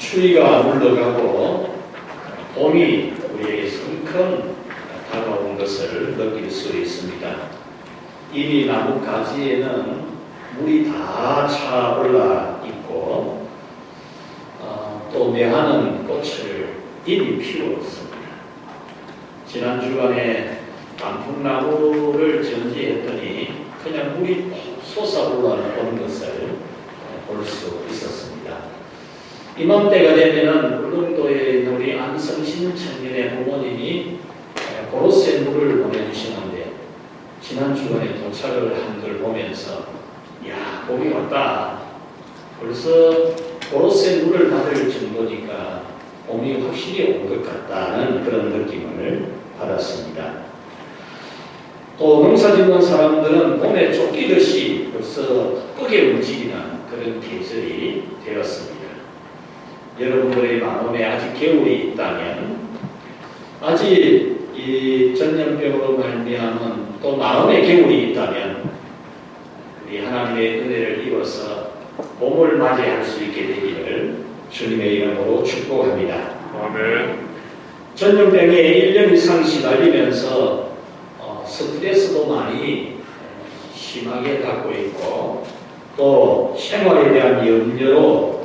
추위가 물러가고 봄이 우리에게 성큼 다가온 것을 느낄 수 있습니다. 이미 나무 가지에는 물이 다 차올라 있고 또 매하는 꽃을 이미 피웠습니다. 지난 주간에 단풍나무를 전지했더니 그냥 물이 솟아올라오는 것을 볼 수 있었습니다. 이맘때가 되면은 울릉도에 있는 우리 안성신 청년의 부모님이 고로쇠 물을 보내주시는데 지난 주간에 도착을 한 걸 보면서 야, 봄이 왔다. 벌써 고로쇠 물을 받을 정도니까 봄이 확실히 온 것 같다는 그런 느낌을 받았습니다. 또 농사 짓는 사람들은 봄에 쫓기듯이 벌써 바쁘게 움직이는 그런 계절이 되었습니다. 여러분들의 마음에 아직 겨울이 있다면, 아직 이 전염병으로 말미암은 또 마음의 겨울이 있다면 우리 하나님의 은혜를 입어서 봄을 맞이할 수 있게 되기를 주님의 이름으로 축복합니다. 아멘. 전염병에 1년 이상 시달리면서 스트레스도 많이 심하게 갖고 있고 또 생활에 대한 염려로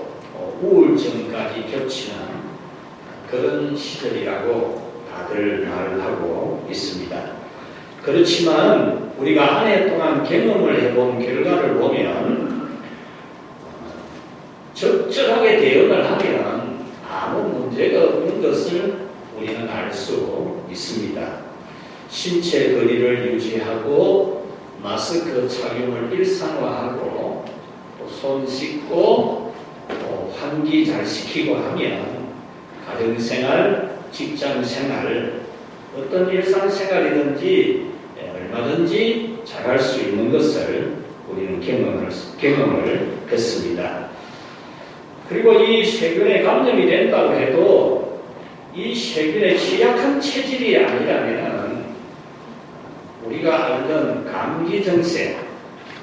우울증까지 겹치는 그런 시절이라고 다들 말을 하고 있습니다. 그렇지만 우리가 한 해 동안 경험을 해본 결과를 보면 적절하게 대응을 하면 아무 문제가 없는 것을 우리는 알 수 있습니다. 신체 거리를 유지하고 마스크 착용을 일상화하고 손 씻고 환기 잘 시키고 하면 가정생활, 직장생활, 어떤 일상생활이든지 얼마든지 잘할 수 있는 것을 우리는 경험을 했습니다. 그리고 이 세균에 감염이 된다고 해도 이 세균의 취약한 체질이 아니라면 우리가 알던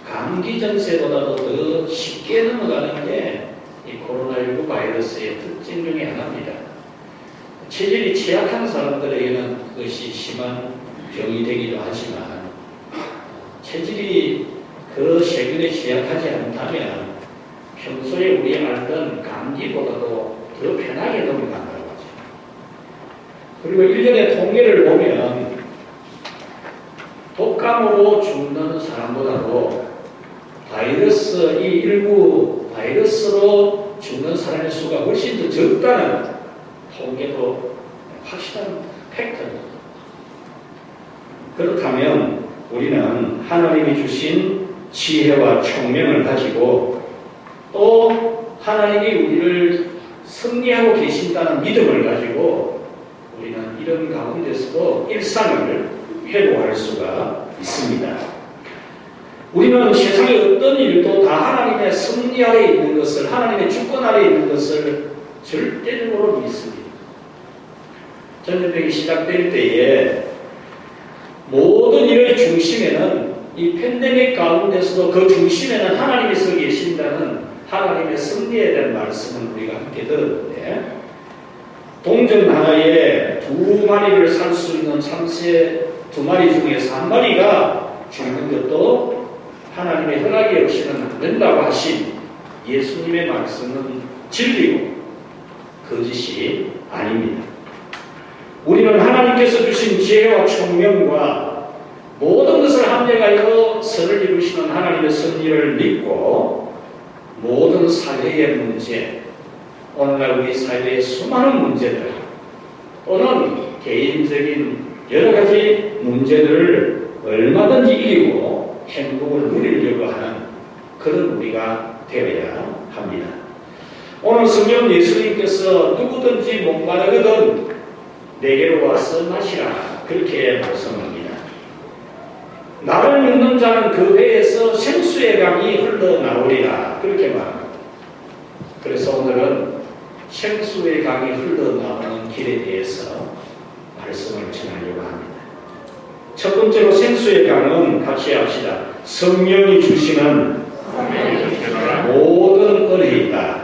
감기증세보다도 더 쉽게 넘어가는 게 이 코로나19 바이러스의 특징 중에 하나입니다. 체질이 취약한 사람들에게는 그것이 심한 병이 되기도 하지만 체질이 그 세균에 취약하지 않다면 평소에 우리 알던 감기보다도 더 편하게 넘어간다고 하죠. 그리고 1년의 통계를 보면 독감으로 죽는 사람보다도 이 일부 바이러스로 죽는 사람의 수가 훨씬 더 적다는 통계도 확실한 팩트입니다. 그렇다면 우리는 하나님이 주신 지혜와 총명을 가지고 또 하나님이 우리를 승리하고 계신다는 믿음을 가지고 우리는 이런 가운데서도 일상을 회복할 수가 있습니다. 우리는 세상의 어떤 일도 다 하나님의 섭리 아래 있는 것을, 하나님의 주권 아래 있는 것을 절대적으로 믿습니다. 전염병이 시작될 때에 모든 일의 중심에는 이 팬데믹 가운데서도 그 중심에는 하나님이 서 계신다는 하나님의 섭리에 대한 말씀을 우리가 함께 들었는데 동전 하나에 2마리를 살 수 있는 참새 2마리 중에서 1마리가 죽는 것도 하나님의 허락이 없이는 안 된다고 하신 예수님의 말씀은 진리고 거짓이 아닙니다. 우리는 하나님께서 주신 지혜와 총명과 모든 것을 합력하여 선을 이루시는 하나님의 섭리를 믿고 모든 사회의 문제, 오늘날 우리 사회의 수많은 문제들 또는 개인적인 여러 가지 문제들을 얼마든지 이기고 행복을 누리려고 하는 그런 우리가 되어야 합니다. 오늘 성경 예수님께서 누구든지 목마르거든 내게로 와서 마시라 그렇게 말씀합니다. 나를 믿는 자는 그 배에서 생수의 강이 흘러나오리라 그렇게 말합니다. 그래서 오늘은 생수의 강이 흘러나오는 길에 대해서 말씀을 전하려고 합니다. 첫 번째로 생수의 강은 같이 합시다. 성령이 주시는 모든 은혜이다.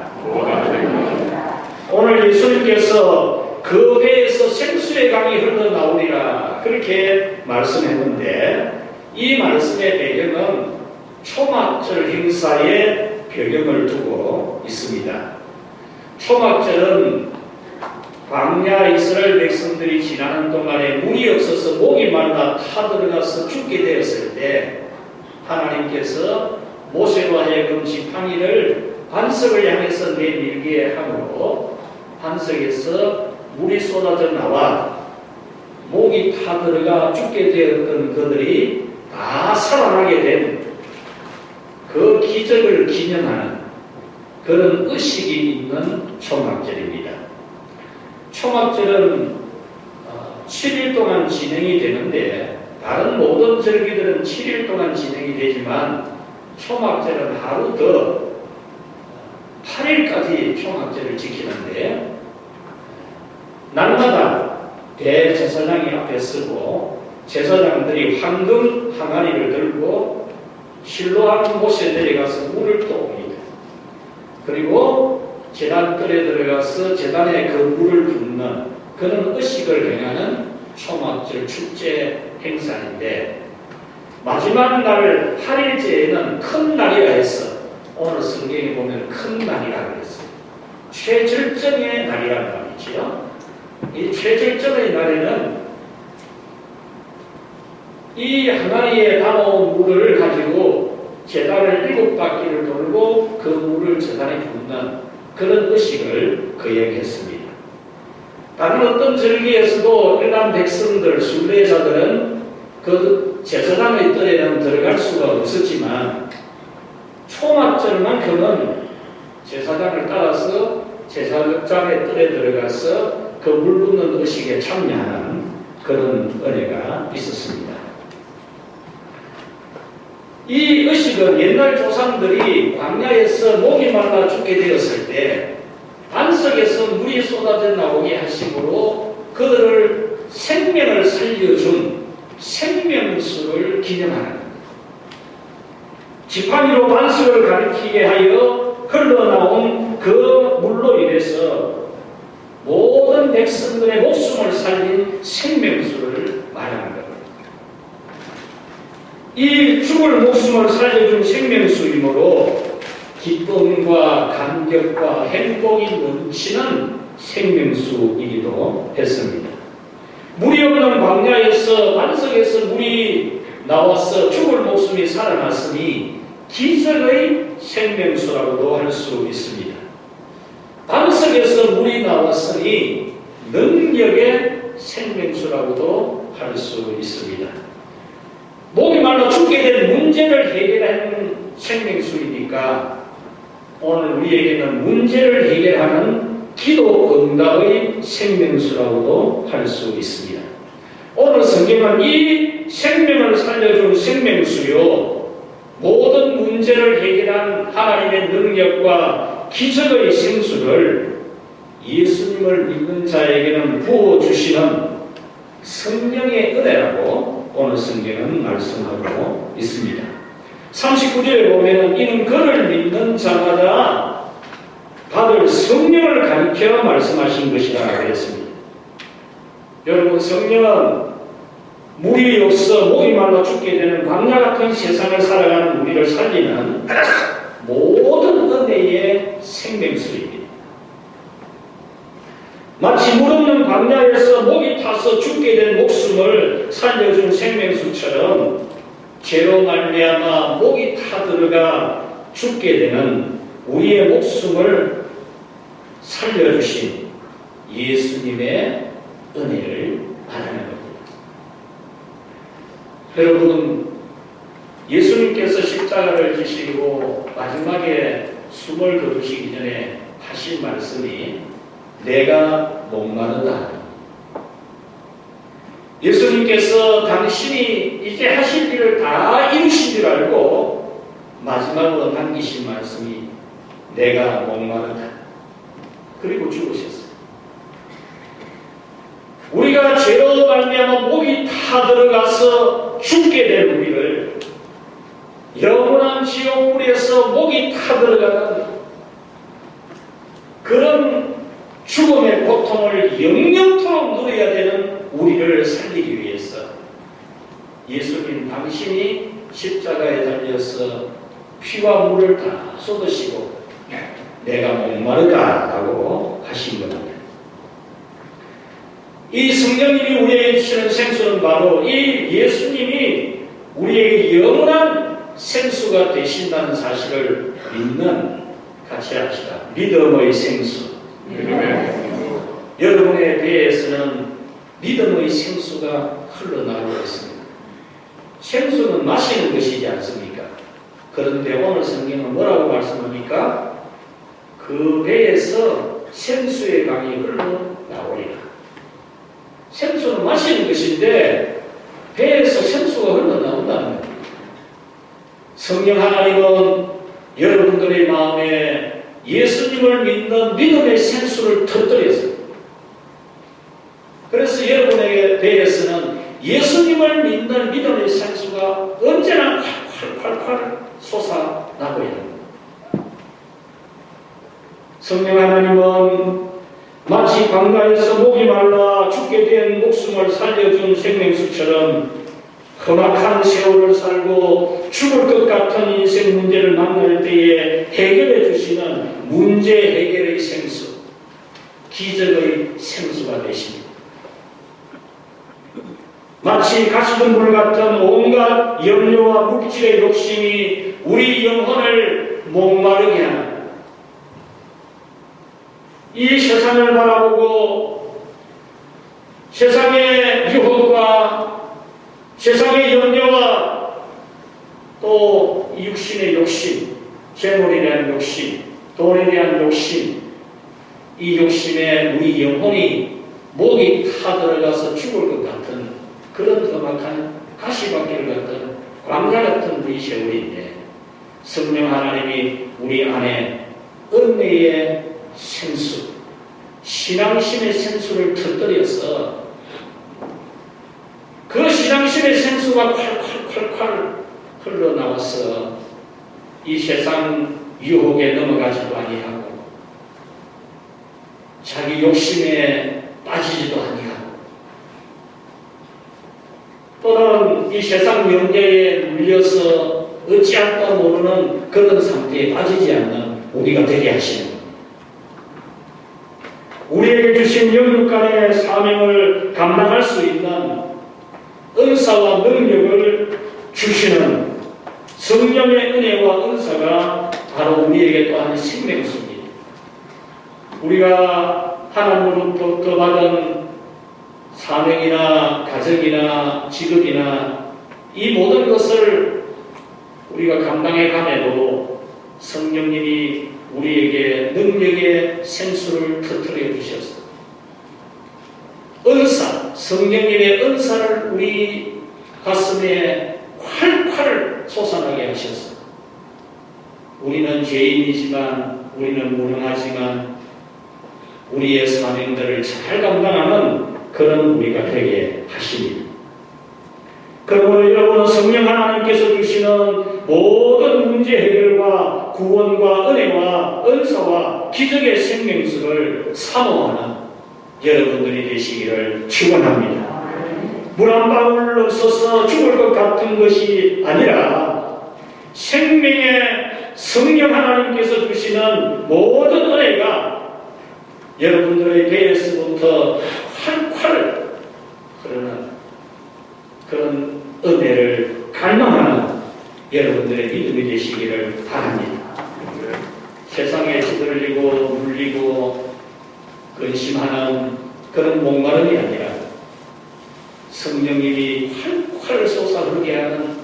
역사의 배경을 두고 있습니다. 초막절은 광야 이스라엘 백성들이 지나는 동안에 물이 없어서 목이 말라 타들어가서 죽게 되었을 때 하나님께서 모세로 하여금 지팡이를 반석을 향해서 내밀게 함으로 반석에서 물이 쏟아져 나와 목이 타들어가 죽게 되었던 그들이 다 살아나게 된 그 기적을 기념하는 그런 의식이 있는 초막절입니다. 초막절은 7일 동안 진행이 되는데 다른 모든 절기들은 7일 동안 진행이 되지만 초막절은 하루 더 8일까지 초막절을 지키는데 날마다 대제사장이 앞에 서고 제사장들이 황금 항아리를 들고 실로암 못에 내려가서 물을 떠옵니다. 그리고 제단뜰에 들어가서 제단에 그 물을 붓는 그런 의식을 행하는 초막절 축제 행사인데 마지막 날 8일째에는 큰 날이라 해서 오늘 성경에 보면 큰 날이라고 했어요. 최절정의 날이라는 말이죠. 이 최절정의 날에는 이 항아리에 담아온 물을 가지고 제단을 7바퀴를 돌고 그 물을 제단에 붓는 그런 의식을 거행했습니다. 다른 어떤 절기에서도 일반 백성들, 순례자들은 그 제사장의 뜰에는 들어갈 수가 없었지만 초막절만큼은 제사장을 따라서 제사장의 뜰에 들어가서 그 물 붓는 의식에 참여하는 그런 은혜가 있었습니다. 이 의식은 옛날 조상들이 광야에서 목이 말라 죽게 되었을 때 반석에서 물이 쏟아져 나오게 하심으로 그들을 생명을 살려준 생명수를 기념하는 지팡이로 반석을 가리키게 하여 흘러나온 그 물로 인해서 모든 백성들의 목숨을 살린 생명수를 말하는 겁니다. 이 죽을 목숨을 살려준 생명수이므로 기쁨과 감격과 행복이 넘치는 생명수이기도 했습니다. 물이 없는 광야에서 반석에서 물이 나와서 죽을 목숨이 살아났으니 기적의 생명수라고도 할 수 있습니다. 반석에서 물이 나왔으니 능력의 생명수라고도 할 수 있습니다. 목이 말라 죽게 된 문제를 해결하는 생명수이니까 오늘 우리에게는 문제를 해결하는 기도 응답의 생명수라고도 할 수 있습니다. 오늘 성경은 이 생명을 살려준 생명수요 모든 문제를 해결한 하나님의 능력과 기적의 생수를 예수님을 믿는 자에게는 부어주시는 성령의 은혜라고 오늘 성경은 말씀하고 있습니다. 39절에 보면 이는 그를 믿는 자마다 받을 성령을 가리켜 말씀하신 것이라고 했습니다. 여러분, 성령은 물이 없어 목이 말라 죽게 되는 광야 같은 세상을 살아가는 우리를 살리는 모든 은혜의 생명수입니다. 마치 물 없는 광야에서 목이 타서 죽게 된 목숨을 살려준 생명수처럼 죄로 말미암아 목이 타들어가 죽게 되는 우리의 목숨을 살려주신 예수님의 은혜를 말하는 겁니다. 여러분, 예수님께서 십자가를 지시고 마지막에 숨을 거두시기 전에 하신 말씀이 내가 목마르다. 예수님께서 당신이 이제 하실 일을 다 이루신 줄 알고 마지막으로 남기신 말씀이 내가 목마르다. 그리고 죽으셨어요. 우리가 죄로 말미암아 목이 타들어가서 죽게 된 우리를 영원한 지옥물에서 목이 타들어가는 그런 죽음의 고통을 영영토록 누려야 되는 우리를 살리기 위해서 예수님 당신이 십자가에 달려서 피와 물을 다 쏟으시고 내가 목마르다라고 하신 겁니다. 이 성령님이 우리에게 주시는 생수는 바로 이 예수님이 우리에게 영원한 생수가 되신다는 사실을 믿는, 같이 합시다, 믿음의 생수. 여러분의 배에서는 믿음의 생수가 흘러나오고 있습니다. 생수는 마시는 것이지 않습니까? 그런데 오늘 성경은 뭐라고 말씀합니까? 그 배에서 생수의 강이 흘러나오리라. 생수는 마시는 것인데 배에서 생수가 흘러나온다는 겁니다. 성령 하나님은 여러분들의 마음에 예수님을 믿는 믿음의 생수를 터뜨렸어요. 그래서 여러분의 배에서는 예수님을 믿는 믿음의 생수가 언제나 콸콸콸 솟아나고 있는 겁니다. 성령 하나님은 마치 강가에서 목이 말라 죽게 된 목숨을 살려준 생명수처럼 험악한 세월을 살고 죽을 것 같은 인생 문제를 만날 때에 해결해 주시는 문제 해결의 생수, 기적의 생수가 되십니다. 마치 가시던 물 같은 온갖 염려와 물질의 욕심이 우리 영혼을 목마르게 하는, 이 세상을 바라보고 세상의 유혹과 세상의 염려와 또 육신의 욕심, 재물에 대한 욕심, 돈에 대한 욕심, 이 욕심에 우리 영혼이 목이 타들어가서 죽을 것 같은 그런 험악한 가시밭길 같은 광야 같은 우리 세월인데, 성령 하나님이 우리 안에 은혜의 생수, 신앙심의 생수를 터뜨려서 그 신앙심의 생수가 콸콸콸콸 흘러나와서 이 세상 유혹에 넘어가지도 아니하고 자기 욕심에 빠지지도 아니하고 또는 이 세상 영계에 물려서 어찌할 바 모르는 그런 상태에 빠지지 않는 우리가 되게 하시는 겁니다. 우리에게 주신 영육간의 사명을 감당할 수 있는 은사와 능력을 주시는 성령의 은혜와 은사가 바로 우리에게 또한 생명수입니다. 우리가 하나님으로부터 받은 사명이나 가정이나 직업이나 이 모든 것을 우리가 감당해 가면도 성령님이 우리에게 능력의 생수를 터뜨려 주셨습니다. 은사, 성령님의 은사를 우리 가슴에 활활 솟아나게 하셨습니다. 우리는 죄인이지만, 우리는 무능하지만 우리의 사명들을 잘 감당하는 그런 우리가 되게 하십니다. 그러므로 여러분은 성령 하나님께서 주시는 모든 문제 해결과 구원과 은혜와 은사와 기적의 생명수를 사모하는 여러분들이 되시기를 축원합니다. 물 한 방울 없어서 죽을 것 같은 것이 아니라 생명의 성령 하나님께서 주시는 모든 은혜가 여러분들의 배에서부터 활활 흐르는 그런 은혜를 갈망하는 여러분들의 믿음이 되시기를 바랍니다. 세상에 찌들리고 물리고 근심하는 그런 목마름이 아니라 성령님이 활활 솟아오르게 하는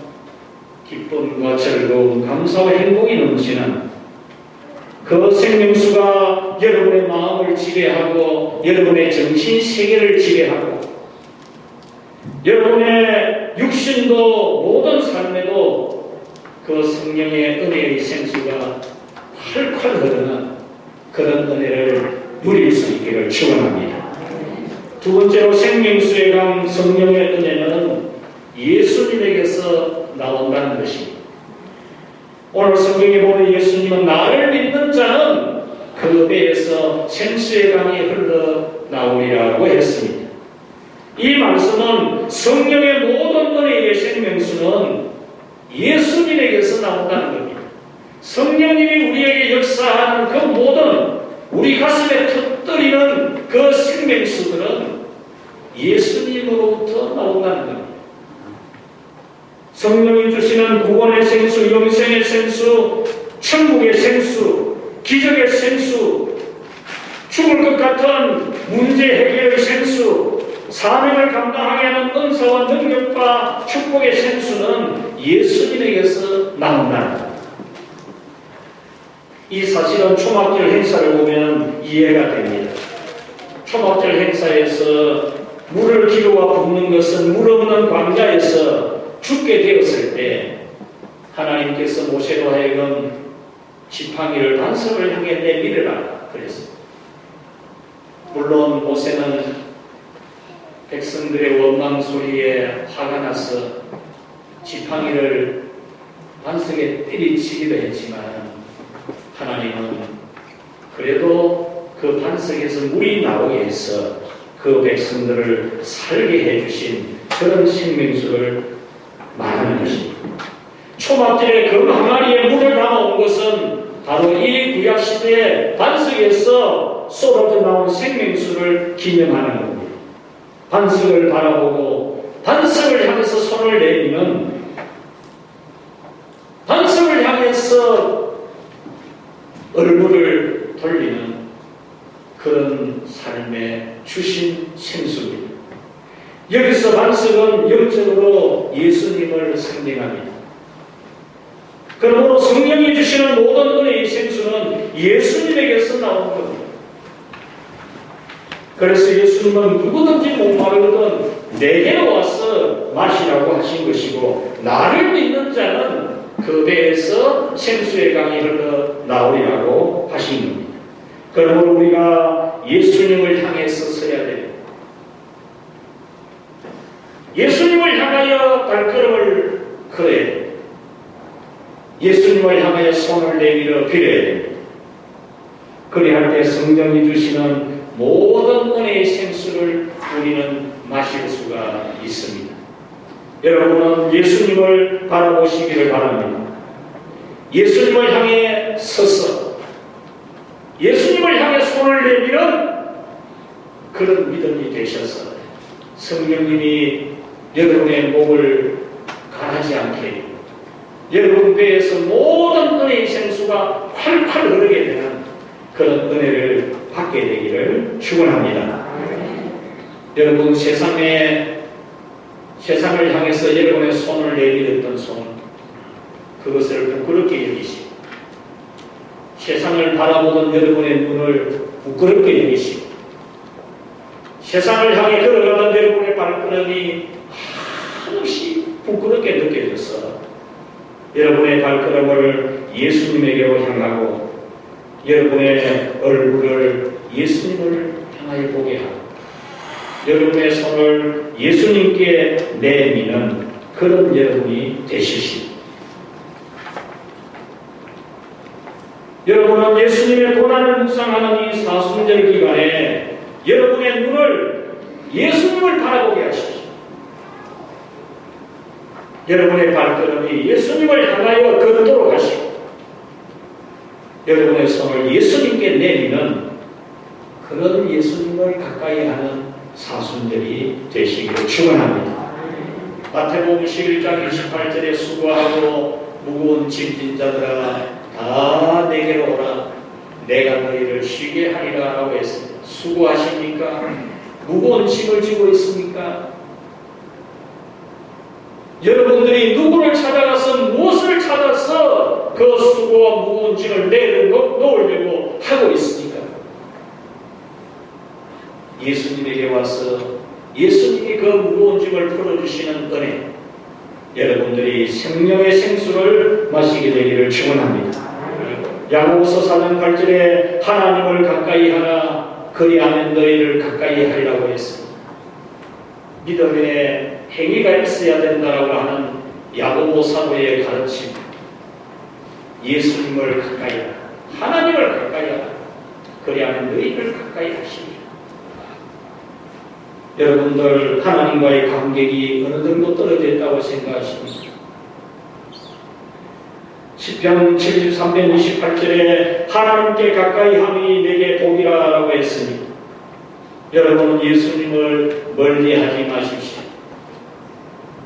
기쁨과 즐거움, 감사와 행복이 넘치는 그 생명수가 여러분의 마음을 지배하고 여러분의 정신 세계를 지배하고 여러분의 육신도 모든 삶에도 그 성령의 은혜의 생수가 활활 흐르는 그런 은혜를 누릴 수 있기를 축원합니다. 두 번째로 생명수의 강 성령의 은혜는 예수님에게서 나온다는 것입니다. 오늘 성경에 보면 예수님은 나를 믿는 자는 그 배에서 생수의 강이 흘러나오리라고 했습니다. 이 말씀은 성령의 모든 은혜의 생명수는 예수님에게서 나온다는 겁니다. 성령님이 우리에게 역사하는 그 모든 우리 가슴에 터뜨리는 그 생명수들은 예수님으로부터 나온다는 겁니다. 성령이 주시는 구원의 생수, 영생의 생수, 천국의 생수, 기적의 생수, 죽을 것 같은 문제 해결의 생수, 사명을 감당하게 하는 은사와 능력과 축복의 생수는 예수님에게서 나온다. 이 사실은 초막절 행사를 보면 이해가 됩니다. 초막절 행사에서 물을 기도와 붓는 것은 물 없는 광야에서 죽게 되었을 때 하나님께서 모세로 하여금 지팡이를 반석을 향해 내밀으라 그랬습니다. 물론 모세는 백성들의 원망 소리에 화가 나서 지팡이를 반석에 때리치기도 했지만 하나님은 그래도 그 반석에서 물이 나오게 해서 그 백성들을 살게 해주신 그런 생명수를 말하는 것입니다. 초막절에 그 항아리에 물을 담아온 것은 바로 이 구약시대의 반석에서 쏟아져 나온 생명수를 기념하는 겁니다. 반석을 바라보고 반석을 향해서 손을 내미는, 반석을 향해서 얼굴을 돌리는 그런 삶의 주신 생수입니다. 여기서 반석은 영적으로 예수님을 상징합니다. 그러므로 성령이 주시는 모든 은혜의 생수는 예수님에게서 나온 겁니다. 그래서 예수님은 누구든지 목마르거든 내게로 와서 마시라고 하신 것이고, 나를 믿는 자는 그 배에서 생수의 강이 흘러 나오리라고 하신 겁니다. 그러므로 우리가 예수님을 향해서 서야 됩니다. 예수님을 향하여 발걸음을 걸어야 됩니다. 예수님을 향하여 손을 내밀어 빌어야 됩니다. 그리할 때 성령이 주시는 모든 은혜의 생수를 우리는 마실 수가 있습니다. 여러분은 예수님을 바라보시기를 바랍니다. 예수님을 향해 서서 예수님을 향해 손을 내밀은 그런 믿음이 되셔서 성령님이 여러분의 목을 가라지 않게, 여러분 배에서 모든 은혜의 생수가 활활 흐르게 되는 그런 은혜를 받게 되기를 축원합니다. 여러분, 세상을 향해서 여러분의 손을 내밀었던 손, 그것을 부끄럽게 여기시고, 세상을 바라보던 여러분의 눈을 부끄럽게 여기시고, 세상을 향해 걸어가던 여러분의 발걸음이 한없이 부끄럽게 느껴져서 여러분의 발걸음을 예수님에게로 향하고 여러분의 얼굴을 예수님을 향하여 보게 하고 여러분의 손을 예수님께 내미는 그런 여러분이 되시십니다. 여러분은 예수님의 고난을 묵상하는 이 사순절 기간에 여러분의 눈을 예수님을 바라보게 하십시오. 여러분의 발걸음이 예수님을 향하여 걷도록 하시고 여러분의 손을 예수님께 내미는 그런 예수님을 가까이 하는 사순절이 되시기를 축원합니다. 마태복음 11장 28절에 수고하고 무거운 짐진 자들아 다 내게로 오라 내가 너희를 쉬게 하리라 라고 했습니다. 수고하십니까? 무거운 짐을 지고 있습니까? 여러분들이 누구를 찾아가서 무엇을 찾아서 그 수고와 무거운 짐을 내놓으려고 하고 있습니까? 예수님에게 와서 예수님이 그 무거운 짐을 풀어주시는 은혜, 여러분들이 생명의 생수를 마시게 되기를 축원합니다. 야고보서 4장 8절에 하나님을 가까이 하라 그리하면 너희를 가까이 하리라고 했습니다. 믿음의 행위가 있어야 된다라고 하는 야고보 사도의 가르침, 예수님을 가까이 하라, 하나님을 가까이 하라 그리하면 너희를 가까이 하시리라. 여러분들 하나님과의 관계가 어느 정도 떨어져 있다고 생각하십니까? 시편 73편 28절에 하나님께 가까이 함이 내게 복이라 라고 했으니 여러분은 예수님을 멀리하지 마십시오.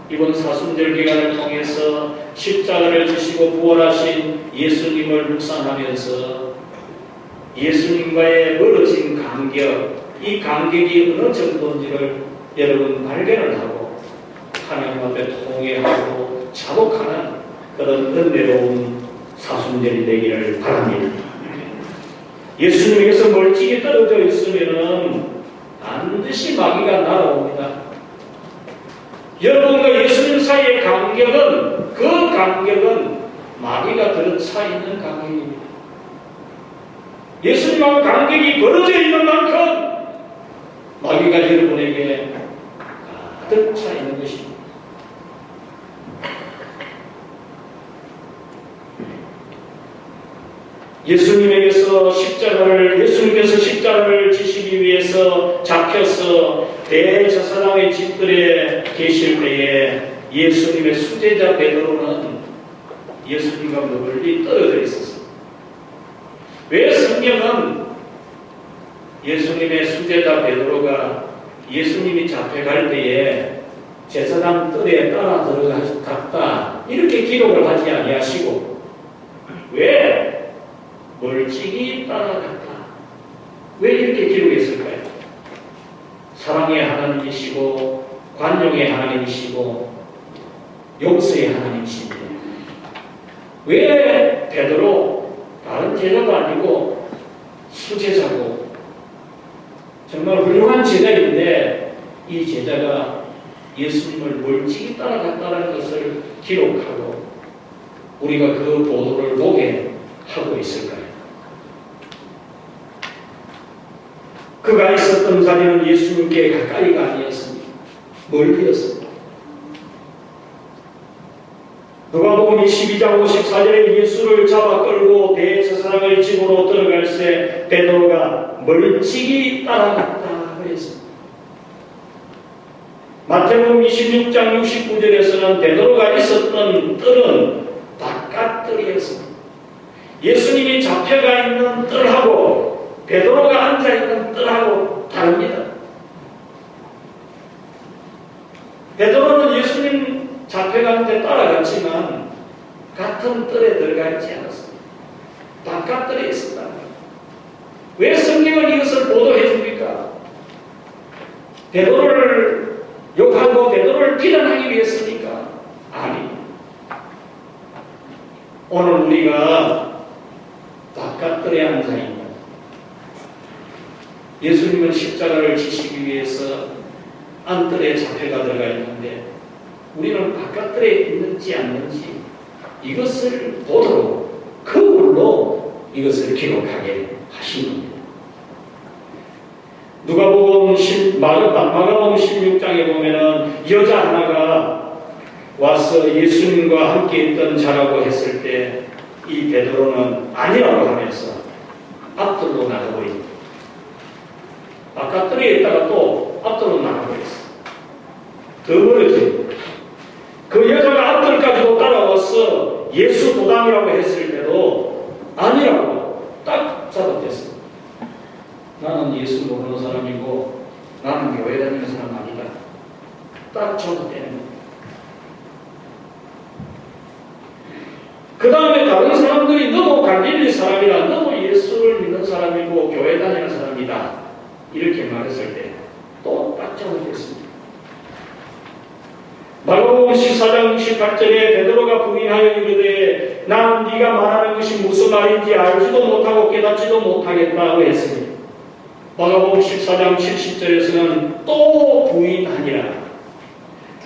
이번 사순절 기간을 통해서 십자가를 지시고 부활하신 예수님을 묵상하면서 예수님과의 멀어진 간격, 이 간격이 어느 정도인지를 여러분 발견을 하고 하나님 앞에 통회하고 자복하는 그런 은혜로운 사순절이 되기를 바랍니다. 예수님에게서 멀찍이 떨어져 있으면 반드시 마귀가 날아옵니다. 여러분과 예수님 사이의 간격은 그 간격은 마귀가 들어차 있는 간격입니다. 예수님하고 간격이 벌어져 있는 만큼 마귀가 여러분에게 가득 차 있는 것입니다. 예수님께서 십자가를 지시기 위해서 잡혀서 대제사장의 집들에 계실 때에 예수님의 수제자 베드로는 예수님과 멀리 떨어져 있었습니다. 왜 성경은 예수님의 수제자 베드로가 예수님이 잡혀갈 때에 제사장 뜰에 따라 들어갔다 이렇게 기록을 하지 아니하시고 왜 멀찍이 따라갔다 왜 이렇게 기록했을까요? 사랑의 하나님이시고 관용의 하나님이시고 용서의 하나님이십니다. 왜 베드로 다른 제자도 아니고 수제자고 정말 훌륭한 제자인데 이 제자가 예수님을 멀찍이 따라갔다는 것을 기록하고 우리가 그 보도를 보게 하고 있을까요? 그가 있었던 자리는 예수님께 가까이가 아니었습니다. 멀리였습니다. 누가복음 22장 54절에 예수를 잡아 끌고 대제사장의 집으로 들어갈 때 베드로가 멀찍이 따라갔다 그랬습니다. 마태복음 26장 69절에서는 베드로가 있었던 뜰은 바깥뜰이었습니다. 예수님이 잡혀가 있는 뜰하고 베드로가 앉아있는 뜰하고 다릅니다. 베드로는 예수님 잡혀가는데 따라갔지만 같은 뜰에 들어가 있지 않았습니다. 바깥뜰에 있었다. 왜 성경은 이것을 보도해 줍니까? 베드로를 욕하고 베드로를 비난하기 위해서입니까? 아니. 오늘 우리가 바깥뜰에 앉아있는 예수님은 십자가를 지시기 위해서 안뜰에 잡혀가 들어가 있는데 우리는 바깥뜰에 있는지 않는지 이것을 보도록 거울로 이것을 기록하게 하신 겁니다. 마가복음 16장에 보면은 여자 하나가 와서 예수님과 함께 있던 자라고 했을 때 이 베드로는 아니라고 하면서 앞들로 나가버립니다. 바깥뜰에 있다가 또 앞들로 나가버렸어요. 더 멀어집니다. 그 여자가 앞들까지도 따라와서 예수 도당이라고 했을 때도 아니라고 딱 잡아댔습니다. 나는 예수 모르는 사람이고 나는 교회 다니는 사람 아니다. 딱 잡아대는 겁니다. 그 다음에 다른 사람들이 너무 갈릴리 사람이라 너무 예수를 믿는 사람이고 교회 다니는 사람이다 이렇게 말했을 때 또 딱 잡아댔습니다. 마가복음 14장 68절에 베드로가 부인하여 이르되 나는 네가 말하는 것이 무슨 말인지 알지도 못하고 깨닫지도 못하겠다고 했습니다. 마가복음 14장 70절에서는 또 부인하니라.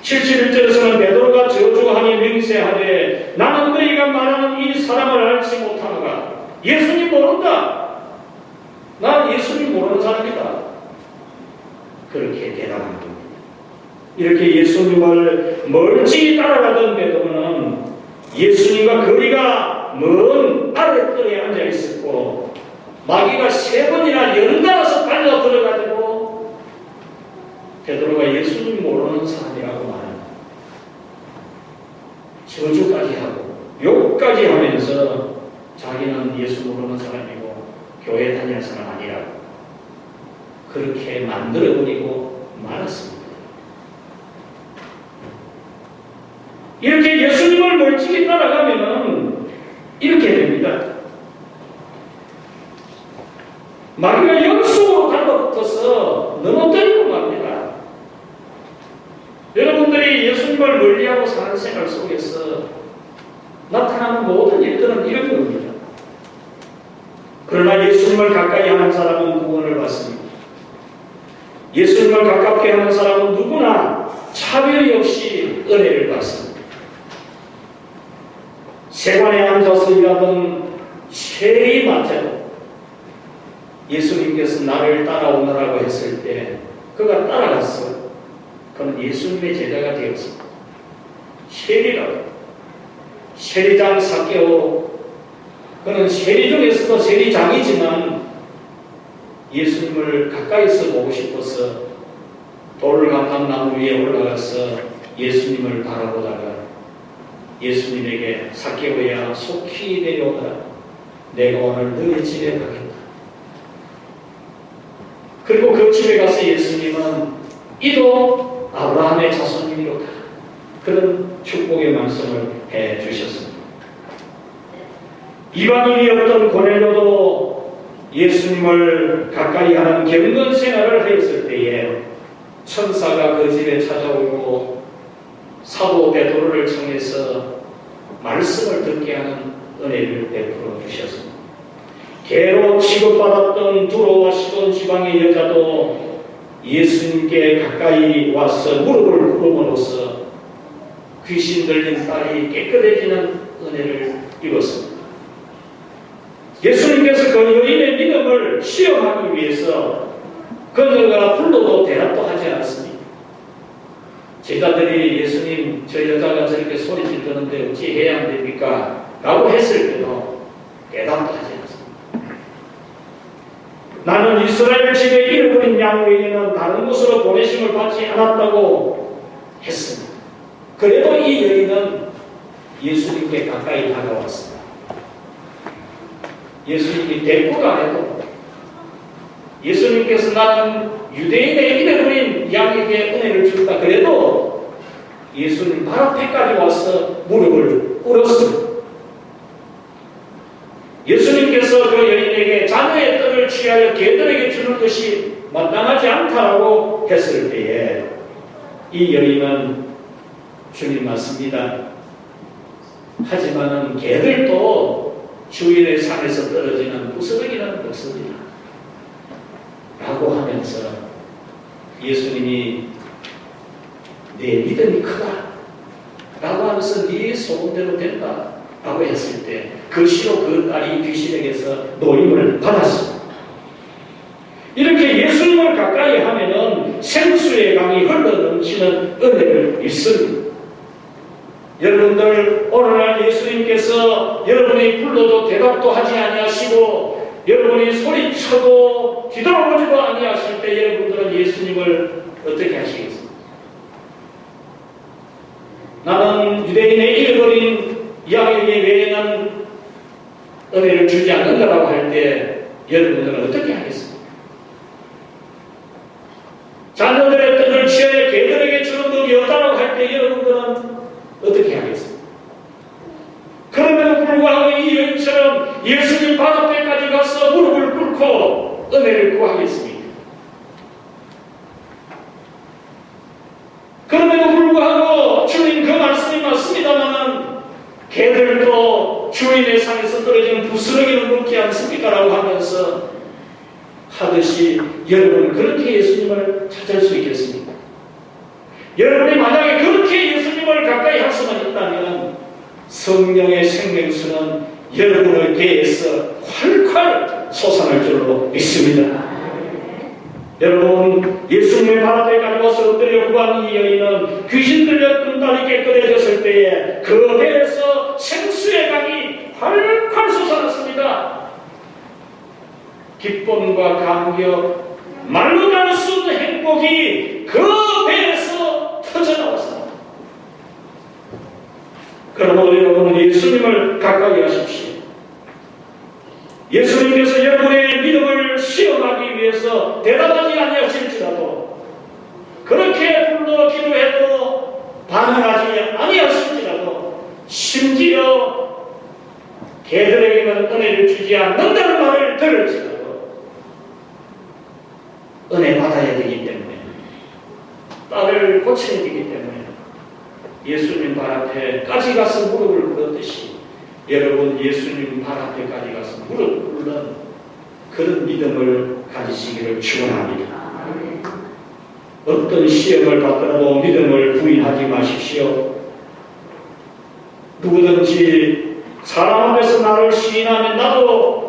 71절에서는 베드로가 저주하니 맹세하되 나는 너희가 말하는 이 사람을 알지 못하노라. 예수님 모른다. 나는 예수님 모르는 사람이다. 그렇게 대답한 겁니다. 이렇게 예수님을 멀찍이 따라가던 베드로는 예수님과 거리가 먼 아랫뜰에 앉아 있었고 마귀가 3번이나 연달아서 달려 들어가지고 베드로가 예수님 모르는 사람이라고 말합니다. 저주까지 하고 욕까지 하면서 자기는 예수 모르는 사람이고 교회 다니는 사람 아니라고 그렇게 만들어버리고 말았습니다. 이렇게 예수님을 멀찍이 따라가면은 이렇게 됩니다. 마귀가 연속으로 달라붙어서 넘어뜨리고 맙니다. 여러분들이 예수님을 멀리하고 사는 생활 속에서 나타나는 모든 일들은 이런 겁니다. 그러나 예수님을 가까이 하는 사람은 구원을 받습니다. 예수님을 가깝게 하는 사람은 누구나 차별이 없이 은혜를 받습니다. 세관에 앉아서 일하던 세리마태도 예수님께서 나를 따라오너라고 했을 때 그가 따라갔어요. 그는 예수님의 제자가 되었습니다. 세리라고. 세리장 삭개오. 그는 세리 중에서도 세리장이지만 예수님을 가까이서 보고 싶어서 돌감람나무 위에 올라가서 예수님을 바라보다가 예수님에게 삭개오야 속히 내려오너라. 내가 오늘 너희 집에 가겠다. 그리고 그 집에 가서 예수님은 이도 아브라함의 자손이로다. 그런 축복의 말씀을 해주셨습니다. 이방인이었던 고넬료도 예수님을 가까이 하는 경건 생활을 하였을 때에 천사가 그 집에 찾아오고 사도 베드로를 청해서 말씀을 듣게 하는 은혜를 베풀어 주셨습니다. 개로 취급받았던 두로와 시돈 지방의 여자도 예수님께 가까이 와서 무릎을 꿇음으로써 귀신 들린 딸이 깨끗해지는 은혜를 입었습니다. 예수님께서 그 여인의 믿음을 시험하기 위해서 그녀가 불러도 대답도 하지 않았습니다. 제자들이 예수님 저 여자가 저렇게 소리 지르는데 어찌 해야 안 됩니까? 라고 했을 때도 대답도 하지 않았습니다. 나는 이스라엘 집에 잃어버린 양 외에는 다른 곳으로 보내심을 받지 않았다고 했습니다. 그래도 이 여인은 예수님께 가까이 다가왔습니다. 예수님이 대꾸도 안 해도 예수님께서 나는 유대인의 잃어버린 양에게 은혜를 준다. 그래도 예수님 발 앞에까지 와서 무릎을 꿇었습니다. 예수님께서 그 여인에게 자녀의 떡을 취하여 개들에게 주는 것이 마땅하지 않다라고 했을 때에 이 여인은 주님 맞습니다. 하지만은 개들도 주일의 산에서 떨어지는 부스러기는 먹습니다. 라고 하면서 예수님이 내 믿음이 크다 라고 하면서 네 소원대로 된다 라고 했을 때 그 시로 그 딸이 귀신에게서 노임을 받았습니다. 이렇게 예수님을 가까이 하면은 생수의 강이 흘러넘치는 은혜를 입습니다. 여러분들 오늘날 예수님께서 여러분이 불러도 대답도 하지 아니하시고 여러분이 소리쳐도 뒤돌아보지도 아니하실 때 여러분들은 예수님을 어떻게 하시겠습니까? 나는 유대인의 잃어버린 양에게 외에는 은혜를 주지 않는다라고 할 때 여러분들은 어떻게 하겠습니까? 자녀들의 떡을 취하여 개들에게 주는 법이 없다라고 할 때 여러분들은 어떻게 하겠습니까? 그럼에도 불구하고 이 여인처럼 예수님 발 앞에까지 가서 무릎을 꿇고 은혜를 구하겠습니까? 그럼에도 불구하고 주님 그 말씀이 맞습니다만 개들도 주인의 상에서 떨어지는 부스러기는 먹지 않습니까? 라고 하면서 하듯이 여러분은 그렇게 예수님을 찾을 수 있겠습니까? 여러분이 만약에 그렇게 예수님을 가까이 할 수만 있다면 성령의 생명수는 여러분의 배에서 콸콸 솟아날 줄로 믿습니다. 여러분 예수님의 발 앞에까지 와서 엎드려 구한 이 여인은 귀신 들렸던 딸이 깨끗해졌을 때에 그 배에서 생수의 강이 콸콸 솟아났습니다. 기쁨과 감격, 말로 나눌 수 없는 행복이 그 배에서 터져나왔습니다. 그러므로 여러분은 예수님을 가까이 하십시오. 예수님께서 여러분의 믿음을 시험하기 위해서 대답하지 아니하실지라도, 그렇게 불러 기도해도 반응하지 아니하실지라도, 심지어 개들에게는 은혜를 주지 않는다는 말을 들을지라도 은혜 받아야 되기 때문에, 딸을 고쳐야 되기 때문에 예수님 발 앞에까지 가서 무릎을 꿇었듯이 여러분 예수님 발 앞에까지 가서 무릎 꿇는 그런 믿음을 가지시기를 축원합니다. 어떤 시험을 받더라도 믿음을 부인하지 마십시오. 누구든지 사람 앞에서 나를 시인하면 나도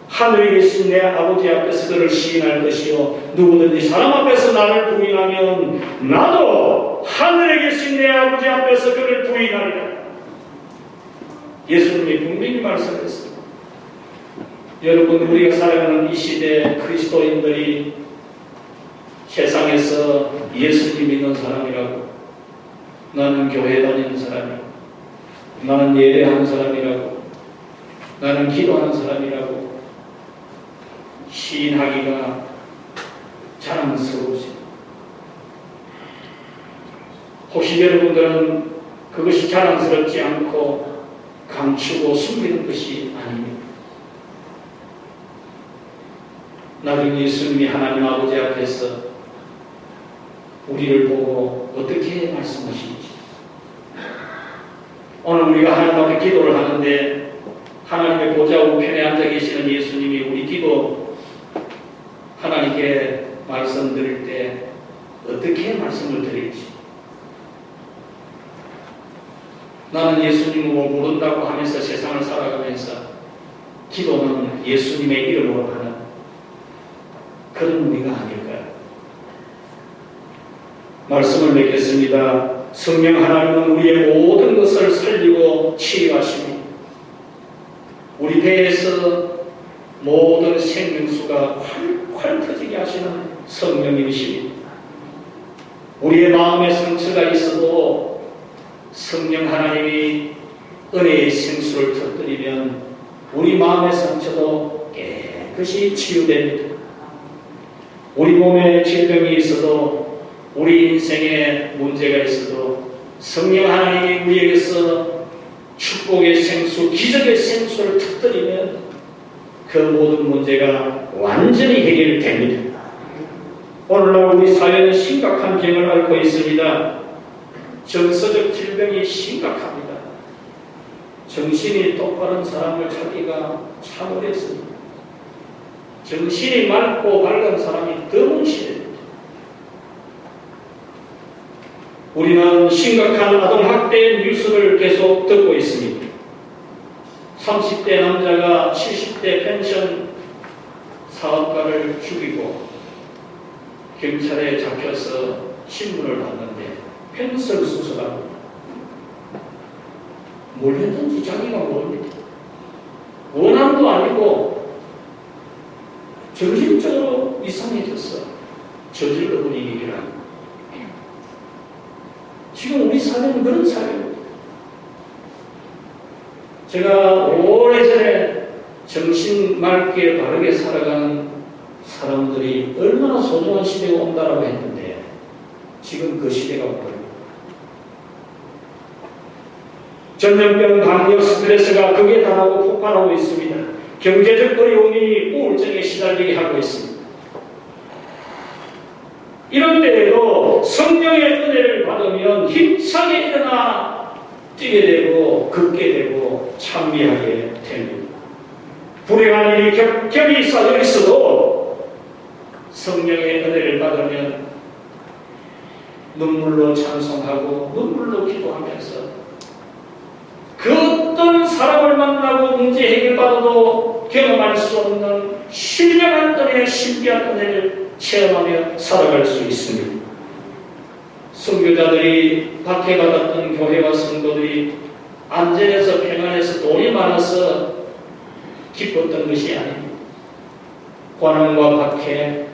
하늘에 계신 내 아버지 앞에서 그를 시인할 것이요, 누구든지 사람 앞에서 나를 부인하면 나도 하늘에 계신 내 아버지 앞에서 그를 부인하리라. 예수님이 분명히 말씀했습니다. 여러분, 우리가 살아가는 이 시대 그리스도인들이 세상에서 예수님 믿는 사람이라고, 나는 교회 다니는 사람이라고, 나는 예배하는 사람이라고, 나는 기도하는 사람이라고 시인하기가 자랑스러우십니다. 혹시 여러분들은 그것이 자랑스럽지 않고 감추고 숨기는 것이 아닙니다. 나중 예수님이 하나님 아버지 앞에서 우리를 보고 어떻게 말씀하시는지, 오늘 우리가 하나님 앞에 기도를 하는데 하나님의 보좌 우편에 앉아 계시는 예수님이 우리 기도 하나님께 말씀드릴 때 어떻게 말씀을 드릴지, 나는 예수님을 모른다고 하면서 세상을 살아가면서 기도는 예수님의 이름으로 하는 그런 우리가 아닐까요? 말씀을 맺겠습니다. 성령 하나님은 우리의 모든 것을 살리고 치유하십니다. 우리 배에서 모든 생명수가 활활 터지게 하시는 성령님이십니다. 우리의 마음에 상처가 있어도 성령 하나님이 은혜의 생수를 터뜨리면 우리 마음의 상처도 깨끗이 치유됩니다. 우리 몸에 질병이 있어도, 우리 인생에 문제가 있어도 성령 하나님이 우리에게서 축복의 생수, 기적의 생수를 터뜨리면 그 모든 문제가 완전히 해결됩니다. 오늘날 우리 사회는 심각한 병을 앓고 있습니다. 정서적 질병이 심각합니다. 정신이 똑바른 사람을 찾기가 참 어렵습니다. 정신이 맑고 밝은 사람이 드문 시대입니다. 우리는 심각한 아동학대 뉴스를 계속 듣고 있습니다. 30대 남자가 70대 펜션 사업가를 죽이고 경찰에 잡혀서 신문을 봤는데 펜션 수사하고 뭘 했는지 자기가 모릅니다. 원한도 아니고 정신적으로 이상해졌어. 저질러 버린 일이라. 지금 우리 사회는 그런 사회입니다. 제가 오래전에 정신 맑게 바르게 살아가는 사람들이 얼마나 소중한 시대가 온다라고 했는데 지금 그 시대가 오고, 전염병, 감염, 스트레스가 극에 달하고 폭발하고 있습니다. 경제적 어려움이 우울증에 시달리게 하고 있습니다. 이런 때에도 성령의 은혜를 받으면 힘차게 일어나 뛰게 되고 걷게 되고 찬미하게 됩니다. 불행한 일이 겹겹이 쌓여 있어도 성령의 은혜를 받으면 눈물로 찬송하고 눈물로 기도하면서 그 어떤 사람을 만나고 문제 해결받아도 경험할 수 없는 신령한 은혜의 신비한 은혜를 체험하며 살아갈 수 있습니다. 선교자들이 박해받았던 교회와 성도들이 안전해서 평안해서 돈이 많아서 기뻤던 것이 아닙니다. 고난과 박해,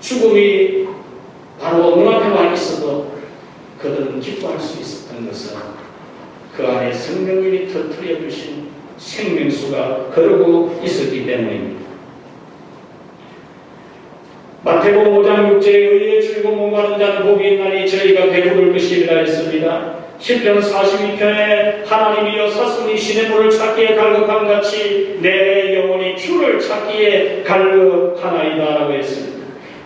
죽음이 바로 눈앞에 와 있어도 그들은 기뻐할 수 있었던 것은 그 안에 성령님이 터뜨려 주신 생명수가 흐르고 있었기 때문입니다. 마태복음 5장 6절에 의에 줄고 목마른 자는 복이 있나니 저희가 배부를 것이라 했습니다. 시편 42편에 하나님이여 사슴이 시냇물을 찾기에 갈급함 같이 내 영혼이 퓨를 찾기에 갈급하나이다 라고 했습니다.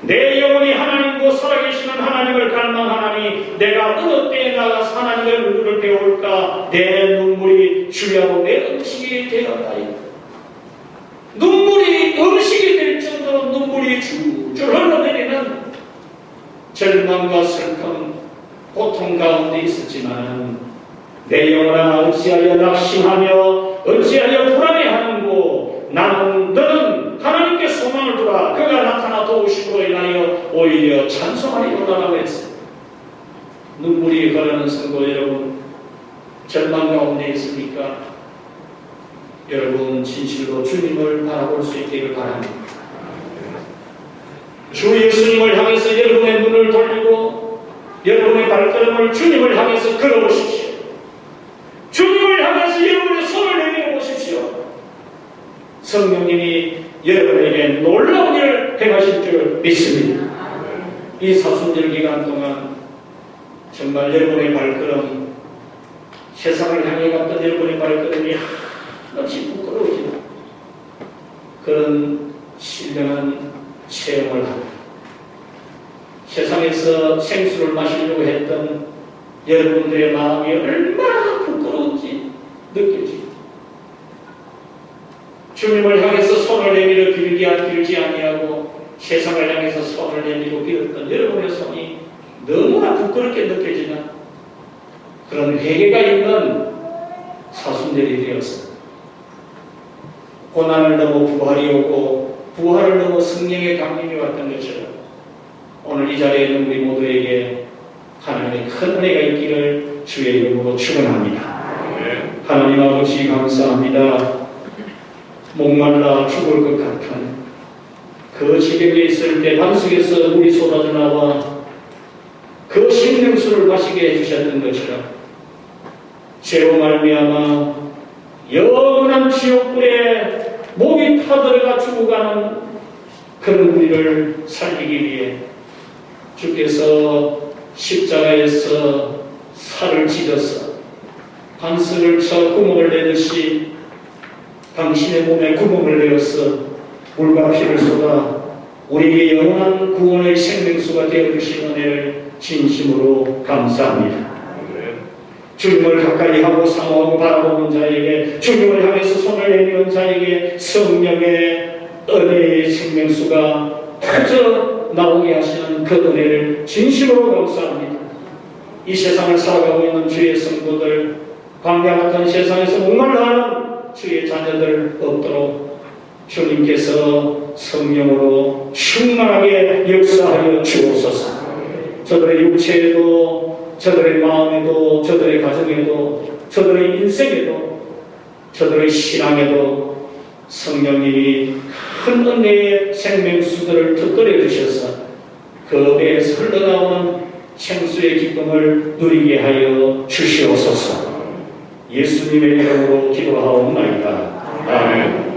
내 영혼이 하나님과 살아계시는 하나님을 갈망하나니 내가 어느 때에 나가서 하나님의 눈물을 배울까. 내 눈물이 주야로 내 음식이 되었나이다. 눈물이 음식이 될 정도로 눈물이 줄줄 흘러내리는 절망과 슬픔, 고통 가운데 있었지만 내 영혼아 어찌하여 낙심하며 어찌하여 불안해하는고. 너는 하나님께 소망을 두라. 그가 나타나 도우심으로 인하여 오히려 찬송하리로라고 했습니다. 눈물이 흐르는 성도 여러분, 절망 가운데 있습니까? 여러분 진실로 주님을 바라볼 수 있기를 바랍니다. 주 예수님을 향해서 여러분의 눈을 돌리고 여러분의 발걸음을 주님을 향해서 걸어보십시오. 주님을 향해서 여러분의 손을 내밀어 보십시오. 성령님이 여러분에게 놀라운 일을 행하실 줄 믿습니다. 이 사순절 기간 동안 정말 여러분의 발걸음, 세상을 향해 갔던 여러분의 발걸음이 한없이 부끄러워지는 그런 신령한 체험을 합니다. 세상에서 생수를 마시려고 했던 여러분들의 마음이 얼마나 부끄러운지 느껴집니다. 주님을 향해서 손을 내밀어 빌지 아니하고 세상을 향해서 손을 내밀고 빌었던 여러분의 손이 너무나 부끄럽게 느껴지는 그런 회개가 있는 사순절이 되었습니다. 고난을 넘어 부활이 오고 부활을 넘어 성령의 강림이 왔던 것처럼 오늘 이 자리에 있는 우리 모두에게 하나님의 큰 은혜가 있기를 주의 이름으로 축원합니다. 하나님 아버지 감사합니다. 목말라 죽을 것 같은 그 지경에 있을 때 반석에서 물이 쏟아져 나와 그 생명수를 마시게 해주셨던 것처럼 죄로 말미암아 영원한 지옥불에 목이 타들어가 죽어가는 그런 우리를 살리기 위해 주께서 십자가에서 살을 찢어서 반석을 쳐 구멍을 내듯이 당신의 몸에 구멍을 내어서 물과 피를 쏟아 우리에게 영원한 구원의 생명수가 되어주신 은혜를 진심으로 감사합니다. 주님을 가까이 하고 사모하고 바라보는 자에게, 주님을 향해서 손을 내미는 자에게 성령의 은혜의 생명수가 터져 나오게 하시는 그 은혜를 진심으로 감사합니다. 이 세상을 살아가고 있는 주의 성도들, 광야 같은 세상에서 목말라하는 주의 자녀들 없도록 주님께서 성령으로 충만하게 역사하여 주옵소서. 저들의 육체에도, 저들의 마음에도, 저들의 가정에도, 저들의 인생에도, 저들의 신앙에도 성령님이 큰 은혜의 생명수들을 터뜨려 주셔서 그 배에서 흘러나오는 생수의 기쁨을 누리게 하여 주시옵소서. 예수님의 이름으로 기도하옵나이다. 아멘.